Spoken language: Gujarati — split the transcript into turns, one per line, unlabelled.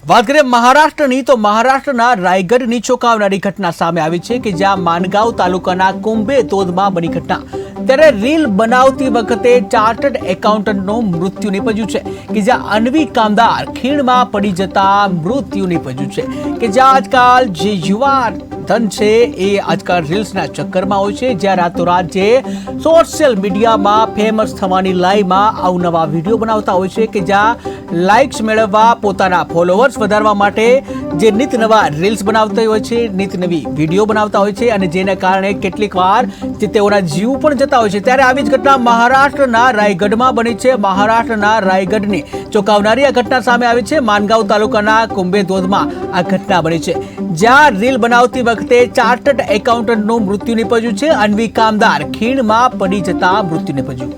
વાત કરીએ મહારાષ્ટ્રની તો મહારાષ્ટ્રના રાયગઢની ચોંકાવનારી ઘટના સામે આવી છે કે જ્યાં માનગાંવ તાલુકાના કુંભે ધોધમાં બની ઘટના. ત્યારે રીલ બનાવતી વખતે ચાર્ટર્ડ એકાઉન્ટન્ટનું મૃત્યુ નીપજ્યું છે કે જ્યાં અન્વી કામદાર ખીણમાં પડી જતા મૃત્યુ નીપજ્યું છે કે જ્યાં આજકાલ જે યુવા ધન છે એ આજકાલ રીલ્સના ચક્કરમાં હોય છે, જ્યાં રાતોરાત જે સોશિયલ મીડિયામાં ફેમસ થવાની લાઈમાં અવનવા વિડીયો બનાવતા હોય છે કે જ્યાં લાઇક્સ મેળવવા, પોતાના ફોલોવર્સ વધારવા માટે જે નિત નવા રીલ્સ બનાવતા હોય છે, નિત નવી વિડીયો બનાવતા હોય છે અને જેના કારણે કેટલીક વાર જે તેઓના જીવ પણ જતા હોય છે. ત્યારે આવી જ ઘટના મહારાષ્ટ્રના રાયગઢમાં બની છે. મહારાષ્ટ્રના રાયગઢની ચોંકાવનારી આ ઘટના સામે આવી છે. માનગાંવ તાલુકાના કુંભે ધોધમાં આ ઘટના બની છે, જ્યાં રીલ બનાવતી વખતે ચાર્ટર્ડ એકાઉન્ટન્ટનું મૃત્યુ નીપજ્યું છે. અન્વી કામદાર ખીણમાં પડી જતા મૃત્યુ નીપજ્યું.